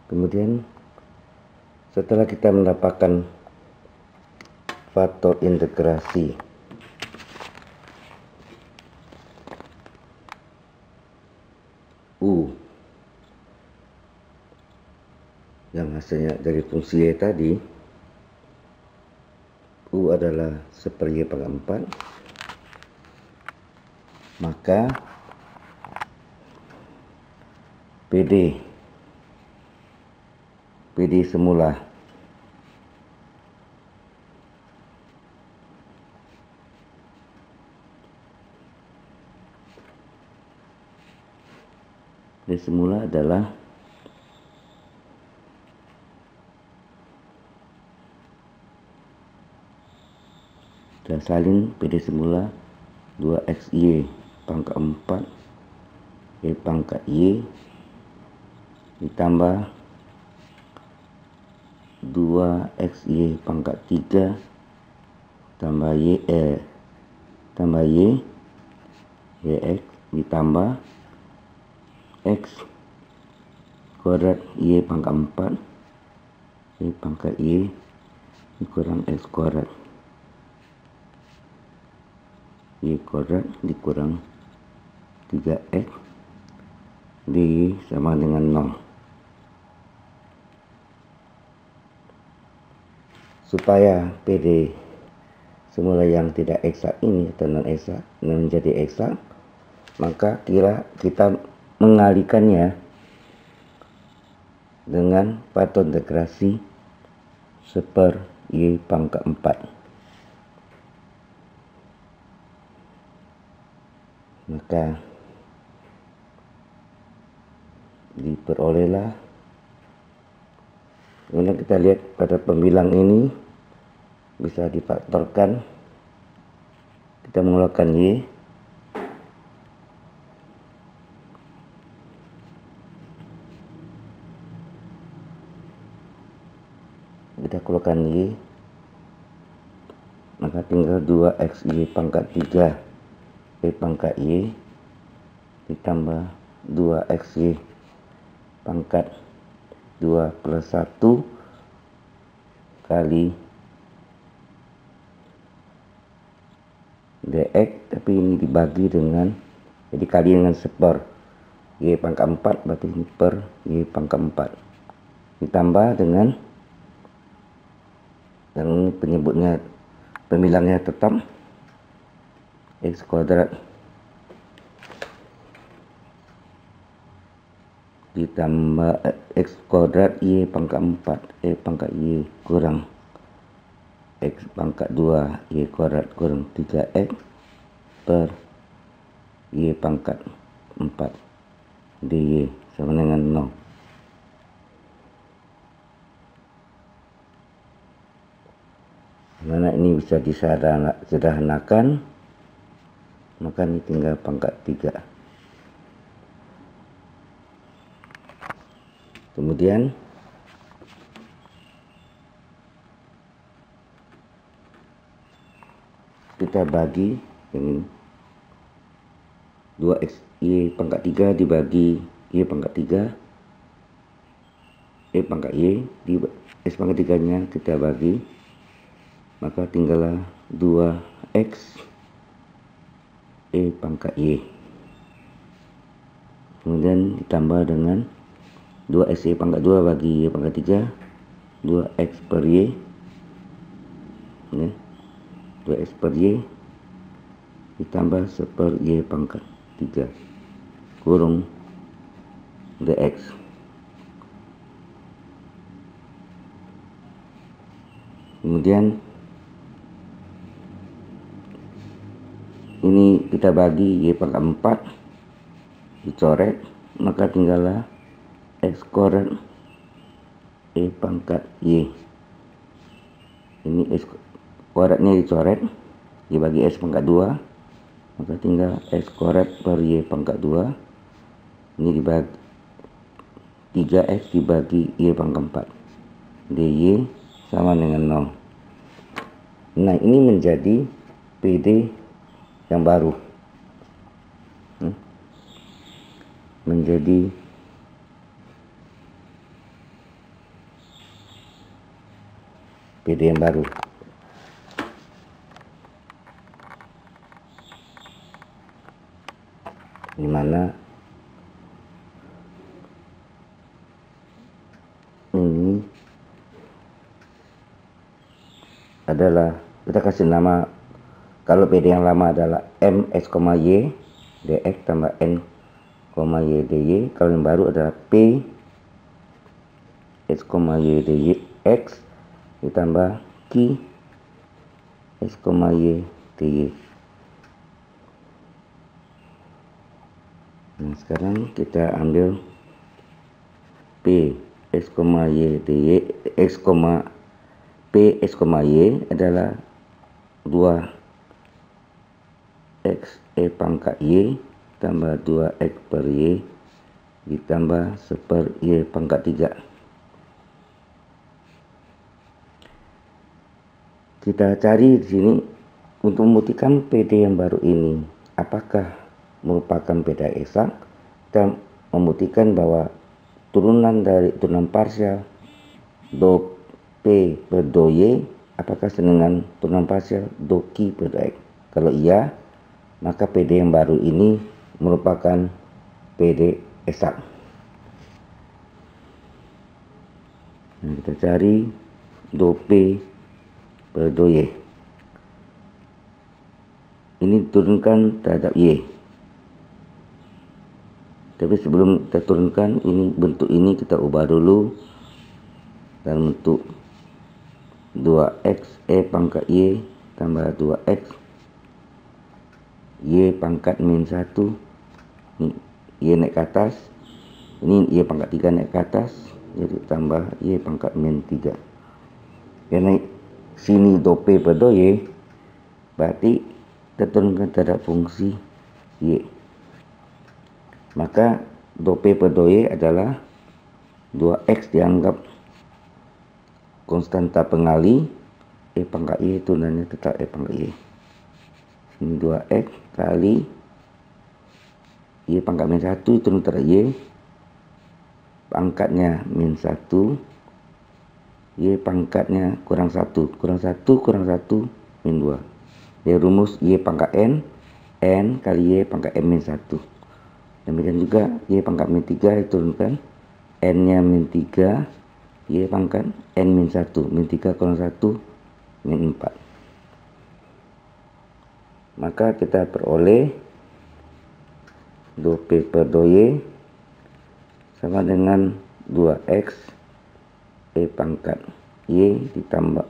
Kemudian setelah kita mendapatkan faktor integrasi U yang hasilnya dari fungsi Y tadi, U adalah 1/4, maka PD semula adalah kita salin PD semula 2xy pangkat 4 Y pangkat Y ditambah 2xy pangkat 3 tambah Y Yx ditambah X kuadrat Y pangkat 4 Y pangkat Y dikurang X kuadrat Y kuadrat dikurang 3x di sama dengan 0. Supaya PD semula yang tidak eksak ini atau non eksak menjadi eksak, maka kita mengalihkannya dengan faktor integrasi 1/Y pangkat 4. Maka diperolehlah, kemudian kita lihat pada pembilang ini bisa difaktorkan, kita mengeluarkan Y, kita keluarkan Y, maka tinggal 2xy pangkat 3 Y pangkat Y ditambah 2xy pangkat 2 plus 1 kali dx, tapi ini dibagi dengan, jadi kali dengan 1/4 Y pangkat 4, berarti ini per Y pangkat 4 ditambah dengan, yang ini penyebutnya pembilangnya tetap X kuadrat ditambah X kuadrat Y pangkat 4 Y pangkat Y kurang X pangkat 2 Y kuadrat kurang 3x per Y pangkat 4 dy sama dengan 0. Mana ini bisa disederhanakan, maka ini tinggal pangkat 3. Kemudian kita bagi ini 2xy pangkat 3 dibagi Y pangkat 3 Y pangkat Y di X pangkat 3 nya kita bagi, maka tinggallah 2x Y pangkat Y, kemudian ditambah dengan 2x Y pangkat 2 bagi Y pangkat 3 2x per Y, 2x per Y ditambah 1/Y pangkat 3 kurung dx. Kemudian ini kita bagi Y pangkat 4 dicoret, maka tinggallah X kuadrat Y pangkat Y. Ini X kuadratnya dicoret dibagi X pangkat 2, maka tinggal X kuadrat per Y pangkat 2. Ini dibagi 3x dibagi Y pangkat 4 dy sama dengan 0. Nah, ini menjadi PD yang baru, menjadi PD yang baru. Dimana ini adalah, kita kasih nama, kalau PD yang lama adalah ms, y dx tambah n, y dy. Kalau yang baru adalah p s, y dy x ditambah q s, y dy. Nah, sekarang kita ambil p s, y dy x, p s, y adalah 2x e pangkat y tambah 2x per y ditambah 1 y pangkat 3. Kita cari di sini untuk membuktikan PD yang baru ini apakah merupakan PD eksak. Kita membuktikan bahwa turunan dari turunan parsial do P per do Y apakah sama dengan turunan parsial do Q per do X. Kalau iya, maka PD yang baru ini merupakan PD eksak. Nah, kita cari do P per do Y. Ini diturunkan terhadap Y. Tapi sebelum kita turunkan, ini bentuk ini kita ubah dulu dalam bentuk 2x e pangkat y tambah 2x y pangkat min 1. Ini y naik ke atas, ini y pangkat 3 naik ke atas, jadi tambah y pangkat min 3. Ya, naik sini do p per do y, berarti kita turunkan terhadap fungsi y. Maka do P per do Y adalah 2x dianggap konstanta pengali, E pangkat Y turunannya tetap E pangkat Y. Ini 2x kali Y pangkat min 1 turun terhadap Y, pangkatnya min 1, Y pangkatnya kurang 1, kurang 1 kurang 1 min 2. Dia rumus Y pangkat N kali Y pangkat M min 1. Demikian juga Y pangkat min 3 diturunkan, N nya min 3, Y pangkat N min 1, min 3 kurang 1 min 4. Maka kita peroleh do P per do Y sama dengan 2x E pangkat Y ditambah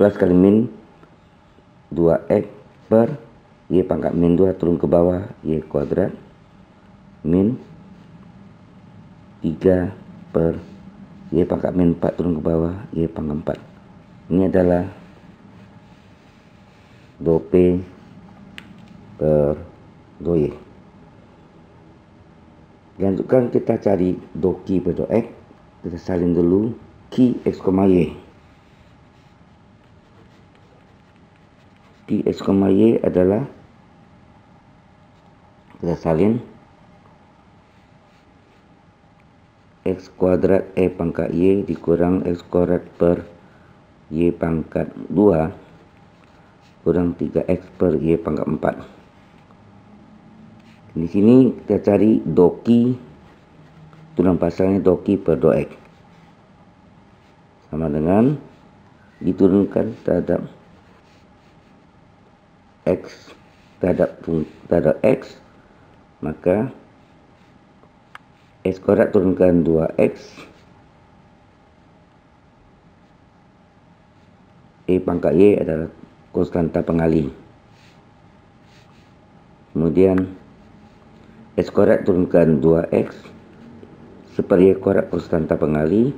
plus kali min 2x per Y pangkat min 2 turun ke bawah Y kuadrat min 3 per Y pangkat min 4 turun ke bawah Y pangkat 4. Ini adalah do P per do Y. Lanjutkan kita cari do Q per do X. Kita salin dulu Q X, Y. Q X, Y adalah, kita salin x kuadrat E pangkat Y dikurang x kuadrat per Y pangkat 2 kurang 3x per Y pangkat 4. Di sini kita cari do Q, turunan parsialnya do Q per do X. Sama dengan diturunkan terhadap X, terhadap X, maka X kuadrat turunkan 2x E pangkat Y adalah konstanta pengali. Kemudian X kuadrat turunkan 2x per Y kuadrat konstanta pengali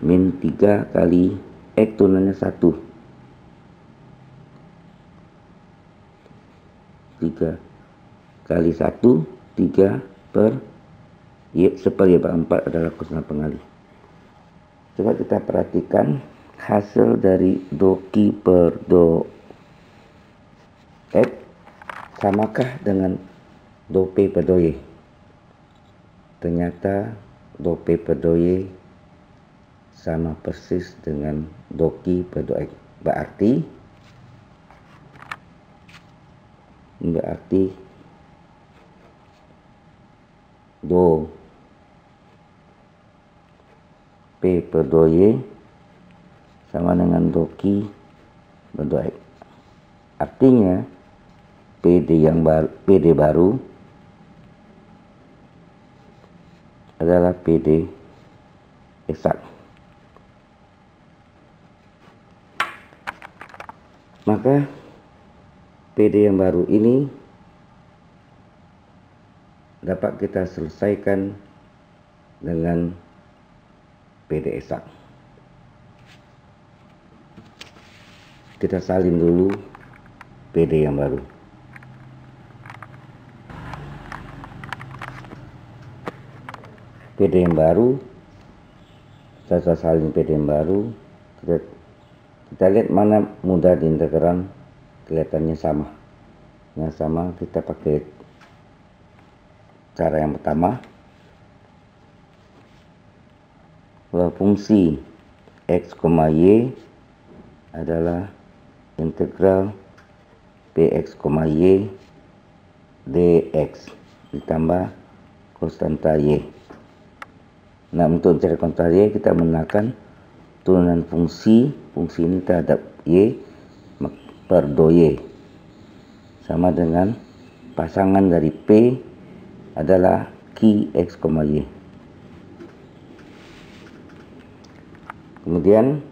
min 3 kali X turunannya 1, 3 kali 1, 3 per Y per Y pangkat 4 adalah konstanta pengali. Coba kita perhatikan hasil dari do Q per do X samakah dengan do P per do Y. Ternyata do P per do Y sama persis dengan doki per do X. Berarti do P per do Y sama dengan doki per do X. Artinya PD baru adalah PD eksak. Maka PD yang baru ini dapat kita selesaikan dengan PD eksak. Kita salin dulu PD yang baru. PD yang baru, saya salin PD yang baru, kita lihat mana mudah diintegral, kelihatannya sama. Yang sama kita pakai cara yang pertama, bahwa fungsi X, Y adalah integral Px, Y dx ditambah konstanta Y. Nah, untuk mencari konstanta Y kita menggunakan turunan fungsi ini terhadap Y per do Y sama dengan pasangan dari P adalah Q, X, Y. Kemudian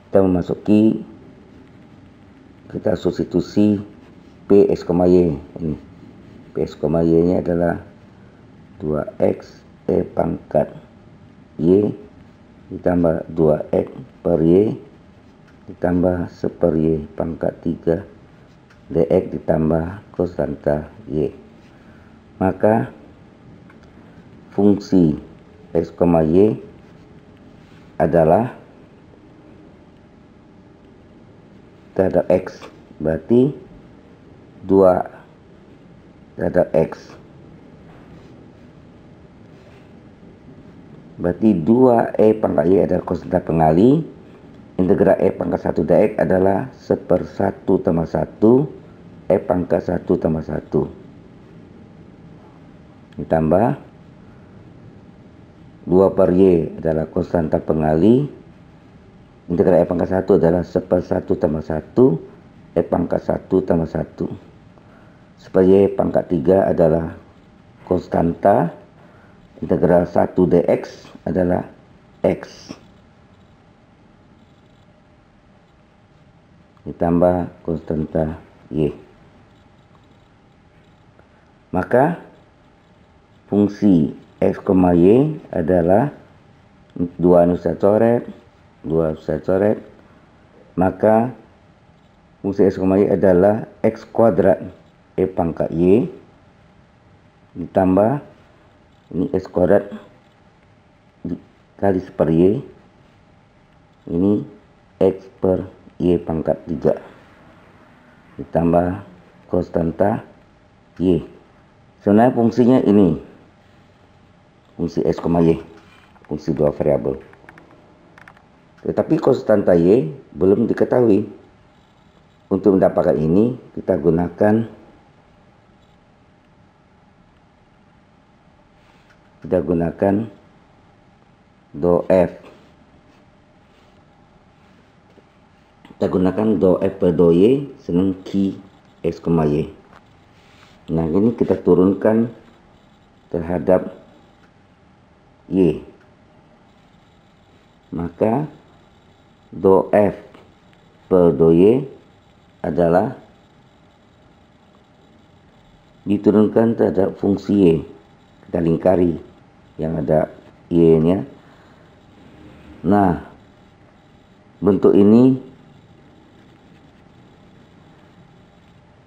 kita memasuki, kita substitusi Px, Y. Ini Px, Y ini adalah 2x pangkat Y ditambah 2x per Y ditambah 1 per Y pangkat 3 dx ditambah konstanta Y. Maka fungsi X, Y adalah terhadap X, berarti 2 terhadap X, berarti 2 pangkat Y adalah konstanta pengali. Integral pangkat 1 dx adalah 1/1 tambah 1 pangkat 1 tambah 1 ditambah 2 per Y adalah konstanta pengali. Integral pangkat 1 adalah 1/1 tambah 1 pangkat 1 tambah 1. 1 Y pangkat 3 adalah konstanta. Integral 1 dx adalah X ditambah konstanta Y. Maka fungsi X, Y adalah 2 anu saya coret, 2 saya coret. Maka fungsi X, Y adalah X kuadrat pangkat Y ditambah ini X kuadrat kali 1 per Y, ini X per Y pangkat 3 ditambah konstanta Y. Sebenarnya fungsinya ini fungsi X, Y, fungsi 2 variabel. Tetapi konstanta Y belum diketahui. Untuk mendapatkan ini kita gunakan do F. Kita gunakan do F per do Y senang Q, X, Y. Nah, ini kita turunkan terhadap Y. Maka do F per do Y adalah diturunkan terhadap fungsi Y. Kita lingkari yang ada Y-nya. Nah, bentuk ini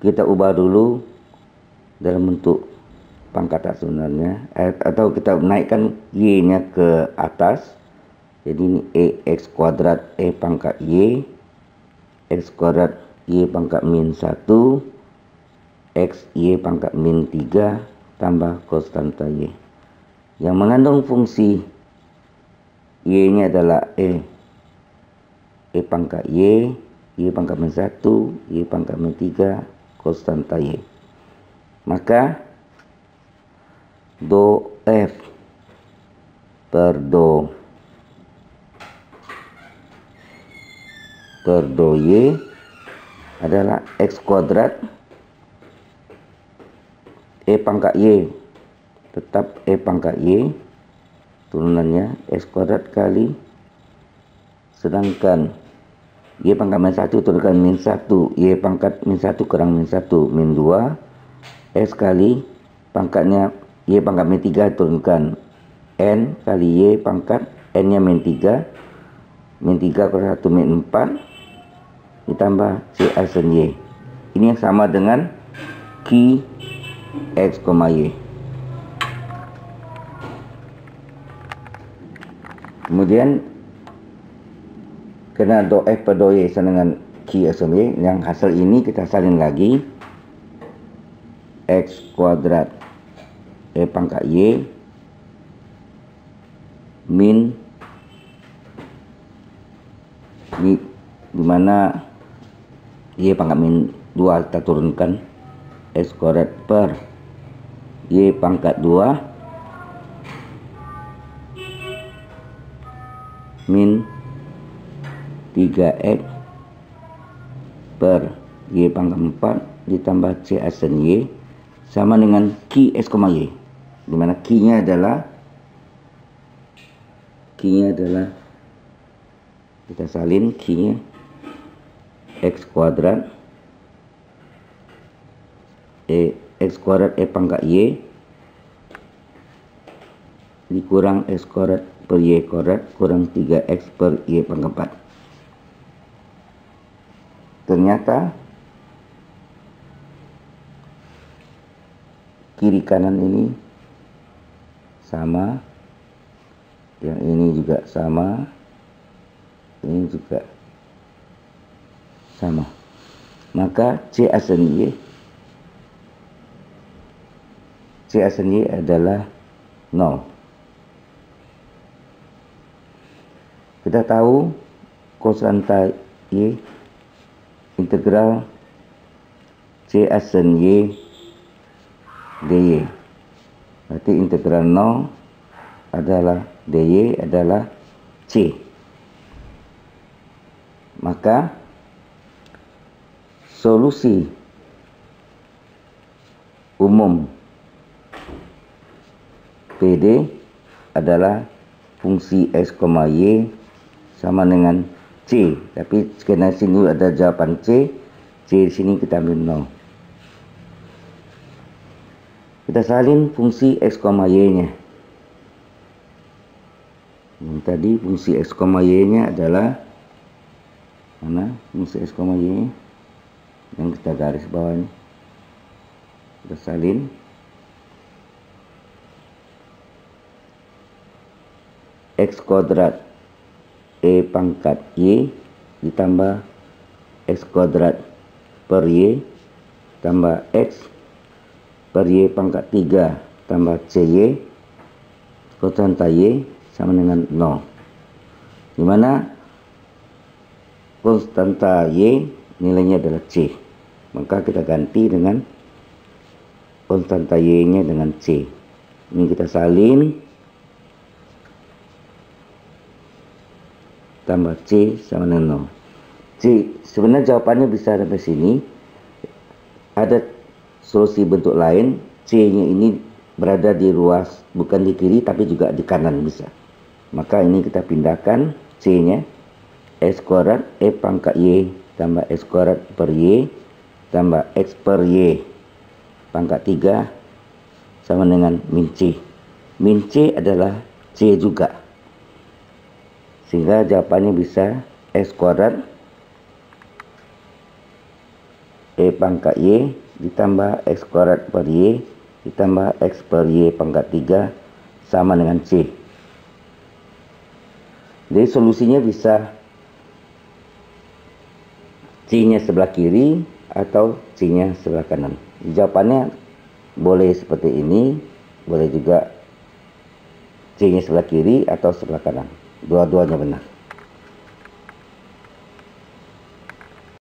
kita ubah dulu dalam bentuk pangkat sebenarnya, atau kita naikkan Y-nya ke atas. Jadi ini X kuadrat pangkat Y, X kuadrat Y pangkat min 1, X Y pangkat min 3 tambah konstanta Y yang mengandung fungsi Y-nya adalah E pangkat Y pangkat min 1, Y pangkat min 3, konstanta Y. Maka do F per do Y adalah X kuadrat E pangkat Y, tetap E pangkat Y, turunannya X kuadrat kali, sedangkan Y pangkat min 1 turunkan min 1, Y pangkat min 1 kurang min 1, min 2, X kali pangkatnya Y pangkat min 3 turunkan N kali Y pangkat, N nya min 3, min 3 kurang 1 min 4, ditambah C asen Y. Ini yang sama dengan Q X, Y. Kemudian karena do F per do Y sama dengan Q X, Y, yang hasil ini kita salin lagi, X kuadrat E pangkat Y min dimana Y pangkat min 2 kita turunkan X kuadrat per Y pangkat 2 min 3X per Y pangkat 4 ditambah C asen Y sama dengan Q X, Y, dimana Q-nya adalah kita salin Q-nya X kuadrat X kuadrat E pangkat Y dikurang X kuadrat per Y kuadrat kurang 3X per Y pangkat 4. Ternyata kiri kanan ini sama, yang ini juga sama, ini juga sama. Maka C asen Y adalah 0. Kita tahu konstanta Y integral C asen Y dy, berarti integral 0 adalah dy adalah C. Maka solusi umum PD adalah fungsi X, Y sama dengan C, tapi karena sini ada jawaban C di sini kita ambil 0. Kita salin fungsi X, Y nya. Yang tadi fungsi X, Y nya adalah mana? Fungsi X, Y yang kita garis bawahnya. Kita salin X kuadrat E pangkat Y ditambah X kuadrat per Y tambah X per Y pangkat 3 tambah CY konstanta Y sama dengan 0, dimana konstanta Y nilainya adalah C. Maka kita ganti dengan konstanta Y nya dengan C. Ini kita salin, tambah C sama dengan 0. C sebenarnya jawabannya bisa sampai sini. Ada solusi bentuk lain, C-nya ini berada di ruas, bukan di kiri tapi juga di kanan bisa. Maka ini kita pindahkan C-nya, X kuadrat E pangkat Y tambah X kuadrat per Y tambah X per Y pangkat 3 sama dengan min C. Min C adalah C juga. Sehingga jawabannya bisa X kuadrat E pangkat Y ditambah X kuadrat per Y ditambah X per Y pangkat 3 sama dengan C. Jadi solusinya bisa C-nya sebelah kiri atau C-nya sebelah kanan. Jawabannya boleh seperti ini, boleh juga C-nya sebelah kiri atau sebelah kanan. Dua-duanya benar.